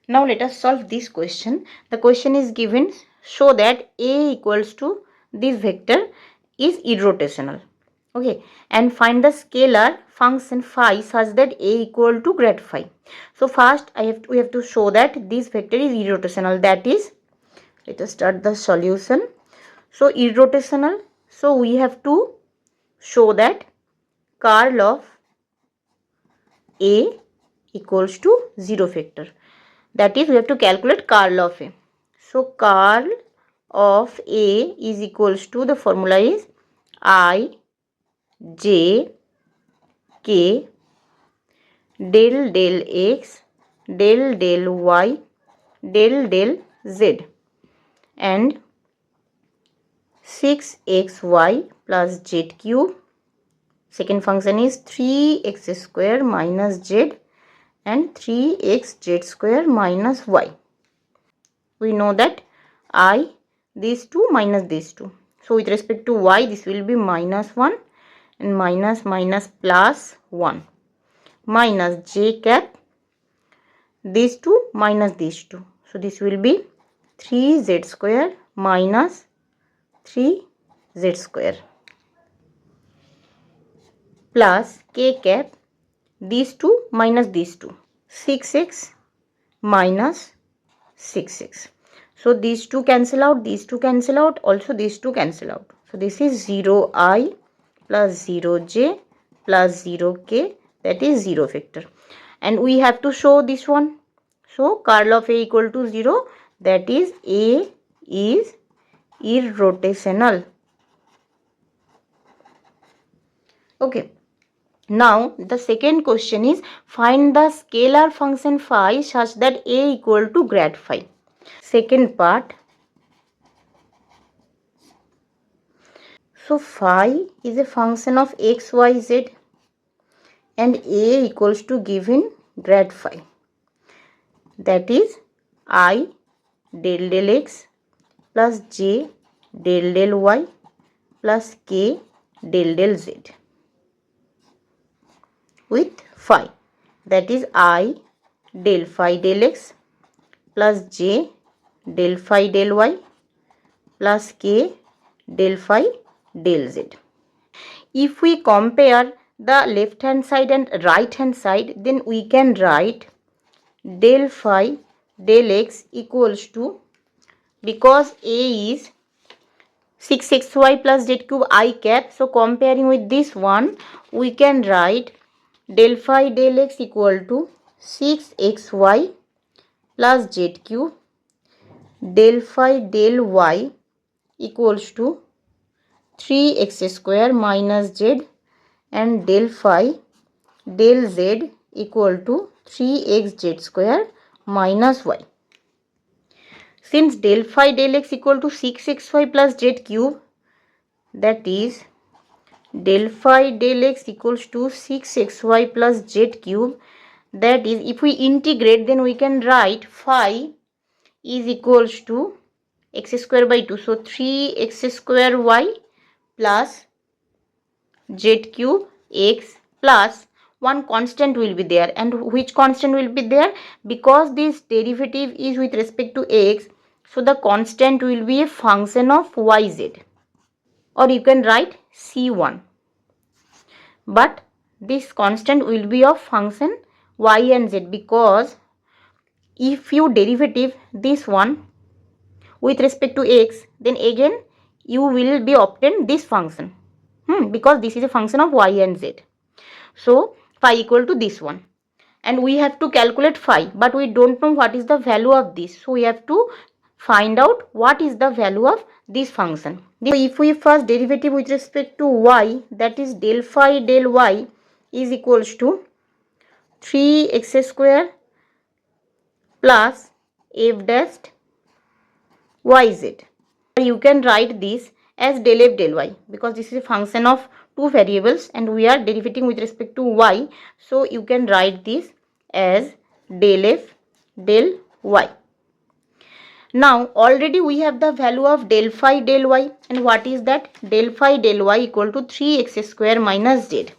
Now let us solve this question. The question is given, show that A equals to this vector is irrotational. Okay, and find the scalar function phi such that A equal to grad phi. So first we have to show that this vector is irrotational. That is, let us start the solution. So irrotational, so we have to show that curl of A equals to 0 vector. That is, we have to calculate curl of A. So curl of A is equals to, the formula is I j k del del x del del y del del z, and 6xy plus z cube. Second function is 3x square minus z and 3x z square minus y. We know that I, these two minus these two. So with respect to y, this will be minus 1 and minus minus plus 1 minus j cap, these two minus these two. So this will be 3z square minus 3z square plus k cap, these two minus these two, 6x minus 6x. So these two cancel out, these two cancel out, also these two cancel out. So this is 0i plus 0j plus 0k, that is 0 vector. And we have to show this one. So curl of A equal to 0, that is A is irrotational. Okay. Now the second question is, find the scalar function phi such that A equal to grad phi. Second part. So phi is a function of x, y, z, and A equals to given grad phi. That is I del del x plus j del del y plus k del del z with phi. That is I del phi del x plus j del phi del y plus k del phi del z. If we compare the left hand side and right hand side, then we can write del phi del x equals to, because A is 6xy plus z cube I cap, so comparing with this one, we can write del phi del x equal to 6xy plus z cube, del phi del y equals to 3x square minus z, and del phi del z equal to 3xz square minus y. Since del phi del x equal to 6xy plus z cube, that is del phi del x equals to 6xy plus z cube, that is, if we integrate, then we can write phi is equals to x square by 2. So 3x square y plus z cube x plus one constant will be there. And which constant will be there? Because this derivative is with respect to x, so the constant will be a function of yz, or you can write c1. But this constant will be of function y and z, because if you derivative this one with respect to x, then again you will be obtain this function, because this is a function of y and z. So phi equal to this one, and we have to calculate phi, but we don't know what is the value of this, so we have to find out what is the value of this function. So if we first derivative with respect to y, that is del phi del y is equals to 3x square plus f dash yz. You can write this as del f del y, because this is a function of two variables and we are derivating with respect to y, so you can write this as del f del y. Now already we have the value of del phi del y, and what is that? Del phi del y equal to 3x square minus z.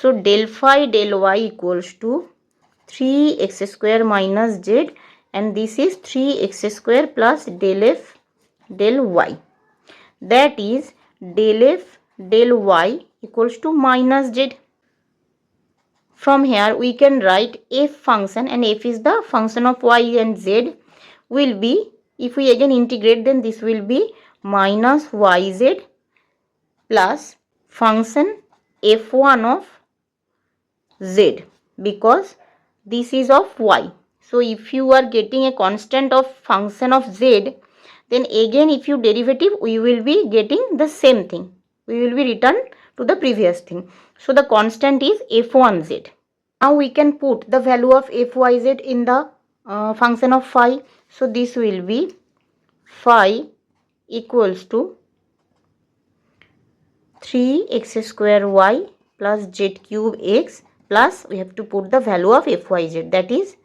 So del phi del y equals to 3x square minus z, and this is 3x square plus del f del y. That is del f del y equals to minus z. From here we can write f function, and f is the function of y, and z will be, if we again integrate, then this will be minus yz plus function f1 of z, because this is of y. So if you are getting a constant of function of z, then again if you derivative, we will be getting the same thing. We will be return to the previous thing. So the constant is f1z. Now we can put the value of fyz in the function of phi. So this will be phi equals to 3x square y plus z cube x, plus we have to put the value of fyz, that is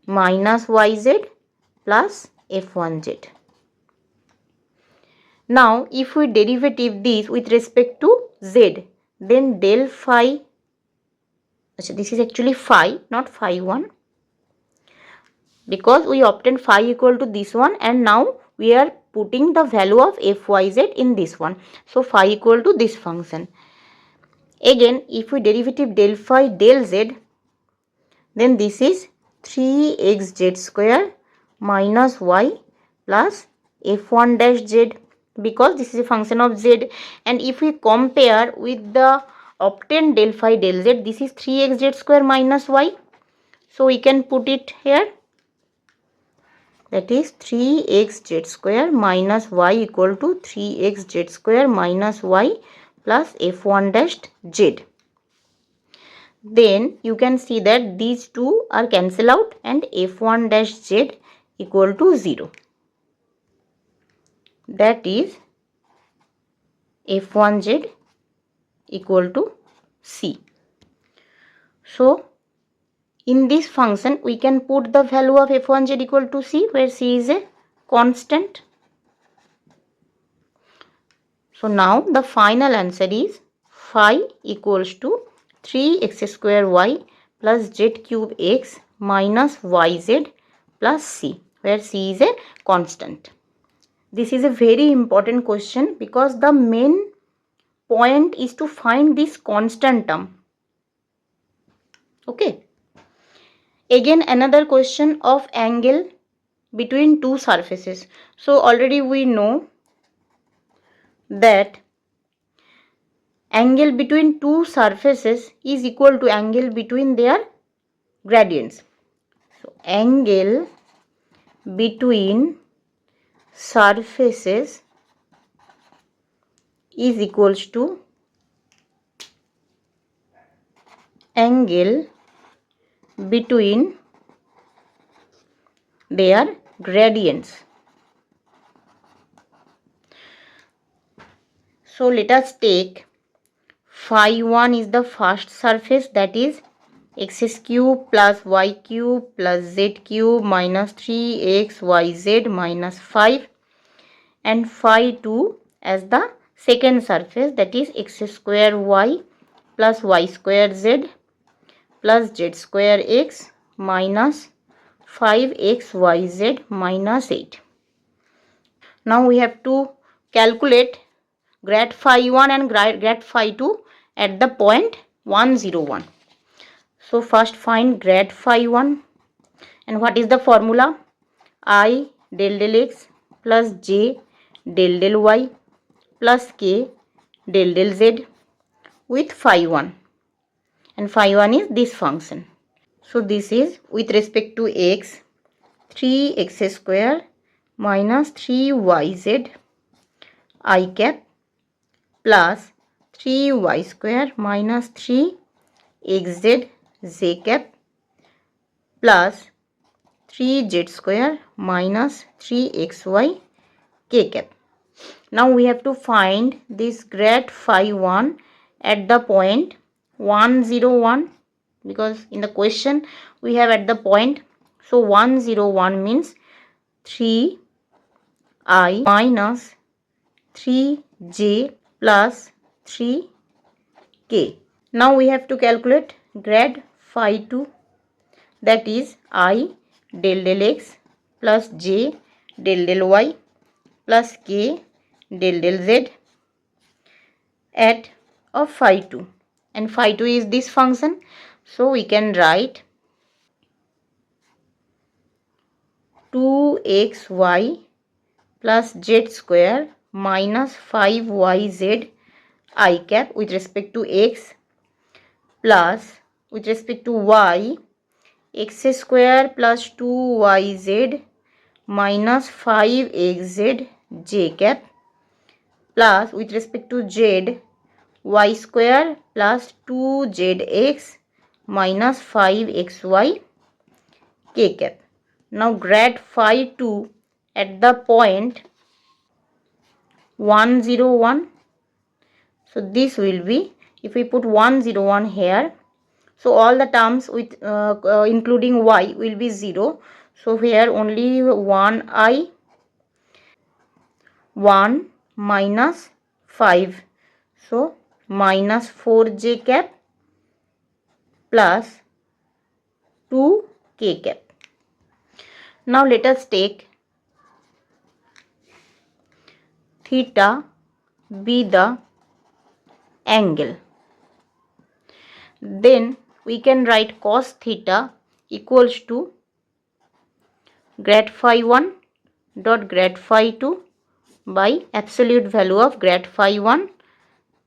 minus yz plus f1z. Now if we derivative this with respect to z, then del phi, this is actually phi, not phi 1, because we obtained phi equal to this one, and now we are putting the value of fyz in this one. So phi equal to this function. Again if we derivative del phi del z, then this is 3xz square minus y plus f1 dash z, because this is a function of z. And if we compare with the obtained del phi del z, this is 3xz square minus y. So we can put it here, that is 3xz square minus y equal to 3xz square minus y plus f1 dash z. Then you can see that these two are cancel out, and f1 dash z equal to 0. That is f1z equal to c. So in this function we can put the value of f1z equal to c, where c is a constant. So now the final answer is phi equals to 3x square y plus z cube x minus yz plus c, where c is a constant. This is a very important question, because the main point is to find this constant term. Okay. Again another question of angle between two surfaces. So already we know that angle between two surfaces is equal to angle between their gradients. So angle between surfaces is equals to angle between their gradients. So let us take phi 1 is the first surface, that is x cube plus y cube plus z cube minus 3xyz minus 5, and phi 2 as the second surface, that is x square y plus y square z plus z square x minus 5xyz minus 8. Now we have to calculate grad phi 1 and grad phi 2 at the point 1, 0, 1. So first find grad phi 1, and what is the formula? I del x plus j del y plus k del z with phi 1, and phi 1 is this function. So this is with respect to x, 3x square minus 3yz I cap plus 3y square minus 3xz z cap plus 3z square minus 3xy k cap. Now we have to find this grad phi 1 at the point 1, 0, 1, because in the question we have at the point. So 1, 0, 1 means 3i minus 3j plus 3k. Now we have to calculate grad phi 2. that is I del x plus j del y plus k del z at of phi 2, and phi 2 is this function, so we can write 2xy plus z square minus 5yz I cap with respect to x plus with respect to y x square plus 2yz minus 5xz j cap plus with respect to z y square plus 2zx minus 5xy k cap. Now grad phi 2 at the point 1 0 1. So this will be, if we put 1 0 1 here, so all the terms with including y will be 0. So here only 1i 1 minus 5. So minus 4j cap plus 2k cap. Now let us take theta be the angle. Then we can write cos theta equals to grad phi 1 dot grad phi 2 by absolute value of grad phi 1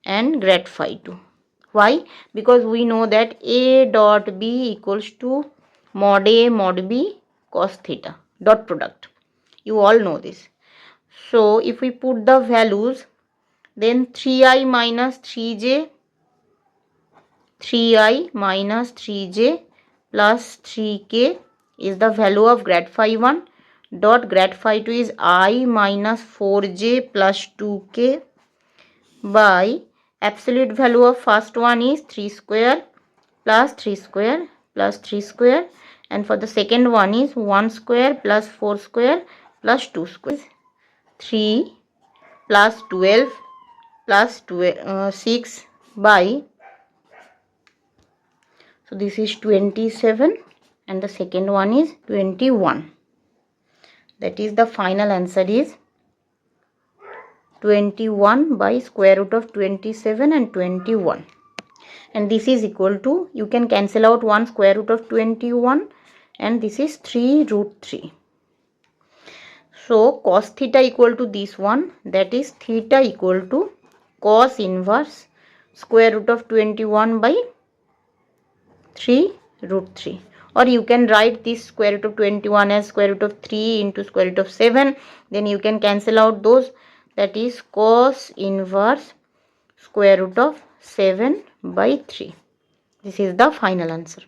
and grad phi 2. Why? Because we know that A dot B equals to mod A mod B cos theta dot product. You all know this. So if we put the values, then 3i minus 3j, 3i minus 3j plus 3k is the value of grad phi 1 dot grad phi 2 is I minus 4j plus 2k by absolute value of first one is 3 square plus 3 square plus 3 square, and for the second one is 1 square plus 4 square plus 2 square. 3 plus 12 plus 6 by, so this is 27 and the second one is 21. That is the final answer is 21 by square root of 27 and 21. And this is equal to, you can cancel out 1 square root of 21 and this is 3 root 3. So cos theta equal to this one, that is theta equal to cos inverse square root of 21 by 3 root 3. Or you can write this square root of 21 as square root of 3 into square root of 7. Then you can cancel out those, that is cos inverse square root of 7 by 3. This is the final answer.